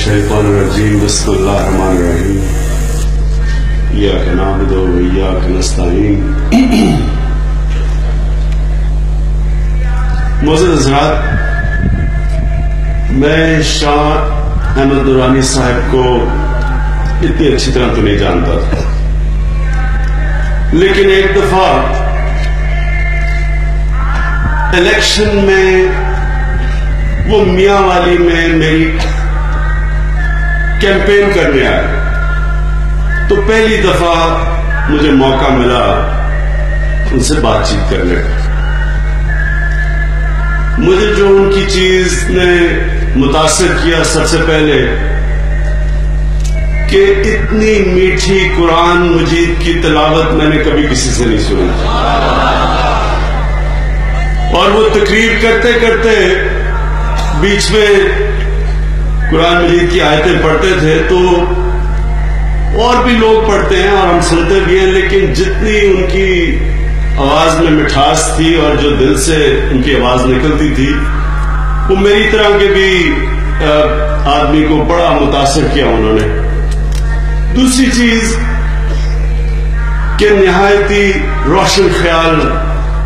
الشیطان الرجیم بسم اللہ الرحمن الرحیم ایاک نعبد و ایاک نستعین معزز حضرات، میں شاہ احمد درانی صاحب کو اتنی اچھی طرح تو نہیں جانتا تھا، لیکن ایک دفعہ الیکشن میں وہ میاں والی میں میری کیمپین کرنے آئے تو پہلی دفعہ مجھے موقع ملا ان سے بات چیت کرنے کا۔ مجھے جو ان کی چیز نے متاثر کیا سب سے پہلے کہ اتنی میٹھی قرآن مجید کی تلاوت میں نے کبھی کسی سے نہیں سنی، اور وہ تقریر کرتے کرتے بیچ میں قرآن مجید کی آیتیں پڑھتے تھے تو اور بھی لوگ پڑھتے ہیں اور ہم سنتے بھی ہیں، لیکن جتنی ان کی آواز میں مٹھاس تھی اور جو دل سے ان کی آواز نکلتی تھی وہ میری طرح کے بھی آدمی کو بڑا متاثر کیا انہوں نے۔ دوسری چیز کہ نہایت ہی روشن خیال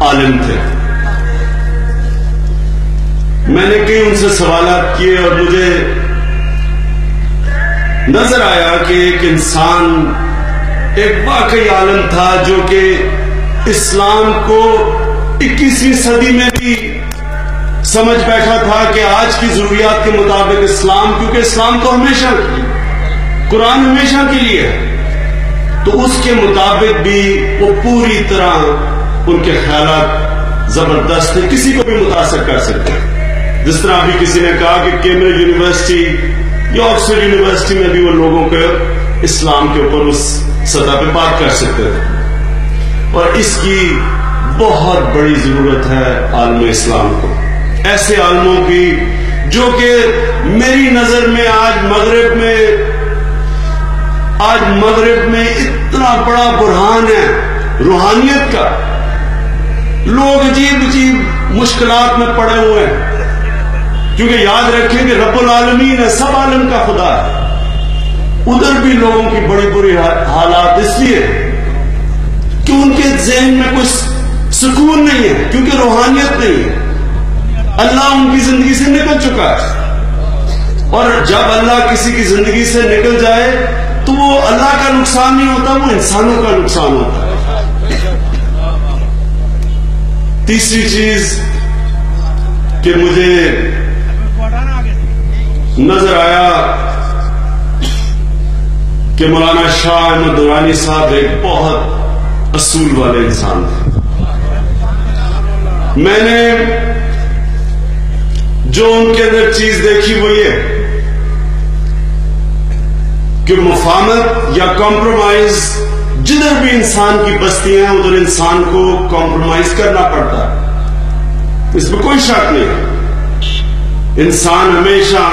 عالم تھے۔ میں نے کئی ان سے سوالات کیے اور مجھے نظر آیا کہ ایک انسان ایک واقعی عالم تھا جو کہ اسلام کو 21ویں صدی میں بھی سمجھ بیٹھا تھا کہ آج کی ضروریات کے مطابق اسلام، کیونکہ اسلام تو ہمیشہ قرآن ہمیشہ کے لیے ہے، تو اس کے مطابق بھی وہ پوری طرح ان کے خیالات زبردست تھے، کسی کو بھی متاثر کر سکتے ہیں۔ جس طرح ابھی کسی نے کہا کہ کیمبرج یونیورسٹی یا آکسفورڈ یونیورسٹی میں بھی وہ لوگوں کے اسلام کے اوپر اس سطح پہ بات کر سکتے تھے، اور اس کی بہت بڑی ضرورت ہے عالم اسلام کو، ایسے عالموں کی جو کہ میری نظر میں آج مغرب میں اتنا بڑا برہان ہے روحانیت کا۔ لوگ عجیب مشکلات میں پڑے ہوئے ہیں، کیونکہ یاد رکھیں کہ رب العالمین ہے، سب عالم کا خدا ہے۔ ادھر بھی لوگوں کی بڑی بری حالات اس لیے کہ ان کے ذہن میں کوئی سکون نہیں ہے، کیونکہ روحانیت نہیں ہے، اللہ ان کی زندگی سے نکل چکا ہے، اور جب اللہ کسی کی زندگی سے نکل جائے تو وہ اللہ کا نقصان نہیں ہوتا، وہ انسانوں کا نقصان ہوتا ہے۔ تیسری چیز کہ مجھے نظر آیا کہ مولانا شاہ احمد درانی صاحب ایک بہت اصول والے انسان تھے۔ میں نے جو ان کے اندر چیز دیکھی وہ یہ کہ مفاہمت یا کمپرومائز، جدھر بھی انسان کی بستیاں ہیں ادھر انسان کو کمپرومائز کرنا پڑتا ہے، اس میں کوئی شک نہیں ہے۔ انسان ہمیشہ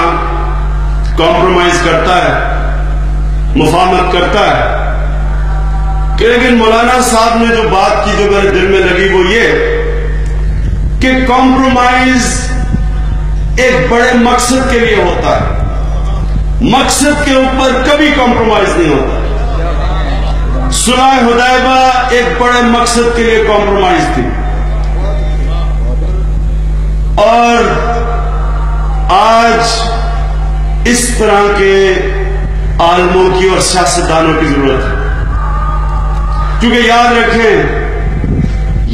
کمپرومائز کرتا ہے، مفاہمت کرتا ہے، لیکن مولانا صاحب نے جو بات کی جو میرے دل میں لگی وہ یہ کہ کمپرومائز ایک بڑے مقصد کے لیے ہوتا ہے، مقصد کے اوپر کبھی کمپرومائز نہیں ہوتا۔ صلح حدیبیہ ایک بڑے مقصد کے لیے کمپرومائز تھی، اور آج اس طرح کے عالموں کی اور سیاستدانوں کی ضرورت ہے، کیونکہ یاد رکھیں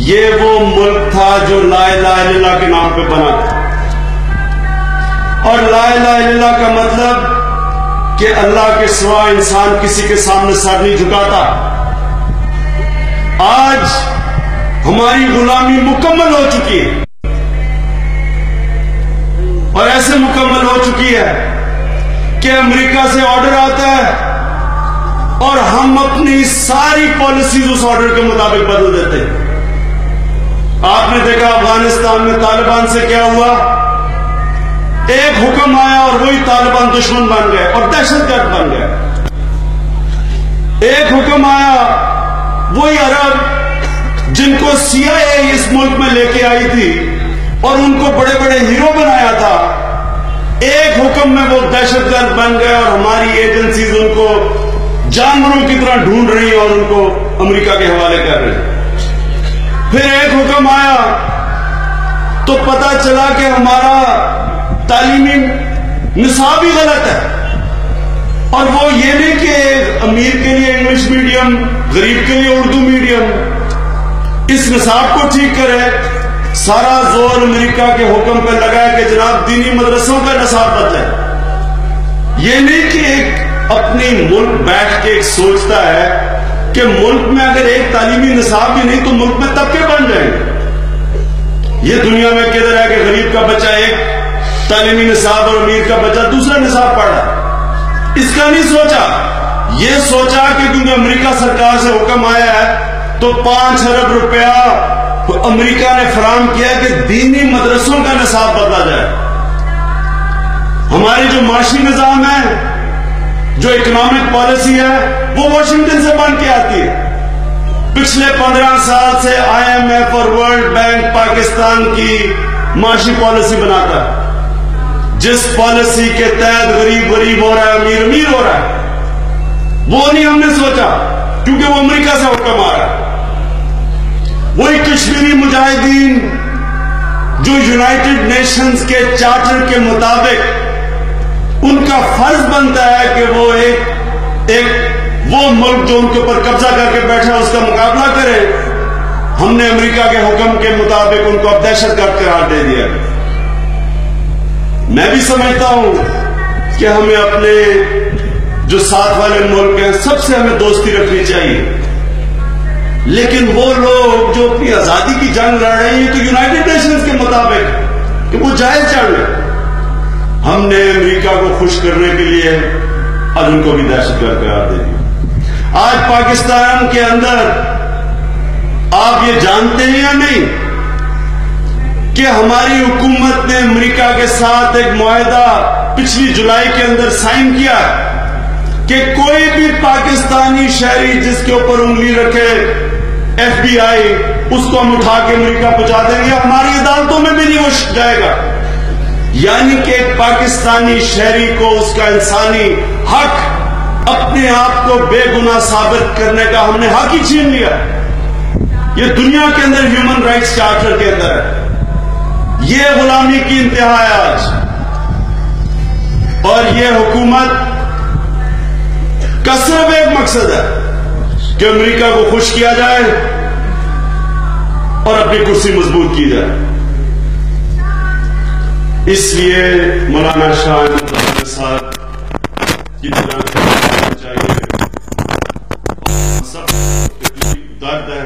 یہ وہ ملک تھا جو لا الہ الا اللہ کے نام پہ بنا تھا، اور لا الہ الا اللہ کا مطلب کہ اللہ کے سوا انسان کسی کے سامنے سر نہیں جھکاتا۔ آج ہماری غلامی مکمل ہو چکی ہے، اور ایسے مکمل ہو چکی ہے کہ امریکہ سے آرڈر آتا ہے اور ہم اپنی ساری پالیسیز اس آرڈر کے مطابق بدل دیتے ہیں۔ آپ نے دیکھا افغانستان میں طالبان سے کیا ہوا، ایک حکم آیا اور وہی طالبان دشمن بن گئے اور دہشت گرد بن گئے۔ ایک حکم آیا، وہی عرب جن کو CIA اس ملک میں لے کے آئی تھی اور ان کو بڑے بڑے ہیرو بنایا تھا، ایک حکم میں وہ دہشت گرد بن گئے اور ہماری ایجنسیز ان کو جانوروں کی طرح ڈھونڈ رہی ہیں اور ان کو امریکہ کے حوالے کر رہی ہیں۔ پھر ایک حکم آیا تو پتا چلا کہ ہمارا تعلیمی نصاب ہی غلط ہے، اور وہ یہ نہیں کہ امیر کے لیے انگلش میڈیم، غریب کے لیے اردو میڈیم، اس نصاب کو ٹھیک کرے۔ سارا زور امریکہ کے حکم پہ لگا ہے کہ جناب دینی مدرسوں کا نصاب بچائے۔ یہ نہیں کہ ایک اپنی ملک بیٹھ کے ایک سوچتا ہے کہ ملک میں اگر ایک تعلیمی نصاب بھی نہیں تو ملک میں طبقے بن جائیں گے۔ یہ دنیا میں کدھر ہے کہ غریب کا بچہ ایک تعلیمی نصاب اور امیر کا بچہ دوسرا نصاب پڑھا؟ اس کا نہیں سوچا۔ یہ سوچا کہ کیونکہ امریکہ سرکار سے حکم آیا ہے تو 5 ارب روپیہ امریکہ نے فراہم کیا کہ دینی مدرسوں کا نصاب بدلا جائے۔ ہماری جو معاشی نظام ہے، جو اکنامک پالیسی ہے، وہ واشنگٹن سے بن کے آتی ہے۔ پچھلے 15 سال سے IMF اور ورلڈ بینک پاکستان کی معاشی پالیسی بناتا ہے، جس پالیسی کے تحت غریب غریب ہو رہا ہے، امیر امیر ہو رہا ہے۔ وہ نہیں ہم نے سوچا، کیونکہ وہ امریکہ سے حکم آ رہا ہے۔ وہی کشمیری مجاہدین جو یونائٹڈ نیشنز کے چارٹر کے مطابق ان کا فرض بنتا ہے کہ وہ وہ ملک جو ان کے اوپر قبضہ کر کے بیٹھا اس کا مقابلہ کرے، ہم نے امریکہ کے حکم کے مطابق ان کو اب دہشت گرد قرار دے دیا۔ میں بھی سمجھتا ہوں کہ ہمیں اپنے جو ساتھ والے ملک ہیں سب سے ہمیں دوستی رکھنی چاہیے، لیکن وہ لوگ جو اپنی آزادی کی جنگ لڑ رہے ہیں تو یونائٹڈ نیشنز کے مطابق کہ وہ جائز چڑھ لیں۔ ہم نے امریکہ کو خوش کرنے کے لیے آج ان کو بھی دہشت گرد قرار دے دیا۔ آج پاکستان کے اندر آپ یہ جانتے ہیں یا نہیں کہ ہماری حکومت نے امریکہ کے ساتھ ایک معاہدہ پچھلی جولائی کے اندر سائن کیا کہ کوئی بھی پاکستانی شہری جس کے اوپر انگلی رکھے FBI اس کو ہم اٹھا کے امریکہ پہنچا دیں گے، ہماری عدالتوں میں بھی نہیں وہ جائے گا۔ یعنی کہ ایک پاکستانی شہری کو اس کا انسانی حق، اپنے آپ کو بے گناہ ثابت کرنے کا ہم نے حق ہی چھین لیا۔ یہ دنیا کے اندر ہیومن رائٹس چارٹر کے اندر ہے۔ یہ غلامی کی انتہا ہے آج، اور یہ حکومت کا صرف ایک مقصد ہے کہ امریکہ کو خوش کیا جائے اور اپنی کرسی مضبوط کی جائے۔ اس لیے مولانا شاہ احمد صاحب کی طرح کرنا چاہیے۔ سب درد ہے،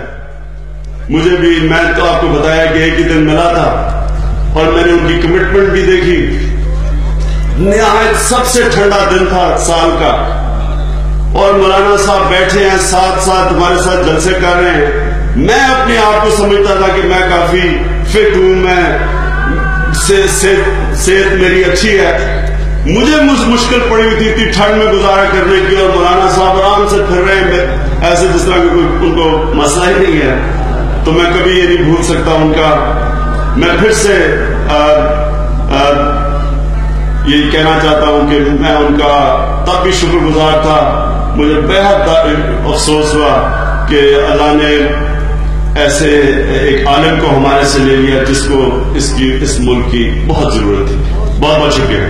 مجھے بھی، میں تو آپ کو بتایا کہ ایک ہی دن ملا تھا اور میں نے ان کی کمٹمنٹ بھی دیکھی۔ نہایت سب سے ٹھنڈا دن تھا سال کا، اور مولانا صاحب بیٹھے ہیں ساتھ ساتھ ہمارے ساتھ جلسے کر رہے ہیں۔ میں اپنے آپ کو سمجھتا تھا کہ میں کافی فٹ ہوں، میں صحت میری اچھی ہے، مجھے مشکل پڑی ہوئی تھی اتنی ٹھنڈ میں گزارا کرنے کی، اور مولانا صاحب آرام سے پھر رہے ہیں ایسے جس طرح کہ ان کو مسئلہ ہی نہیں ہے۔ تو میں کبھی یہ نہیں بھول سکتا ان کا۔ میں پھر سے یہی کہنا چاہتا ہوں کہ میں ان کا تب بھی شکر گزار تھا۔ مجھے بہت افسوس ہوا کہ اللہ نے ایسے ایک عالم کو ہمارے سے لے لیا جس کو اس ملک کی بہت ضرورت ہے۔ بہت بہت شکریہ۔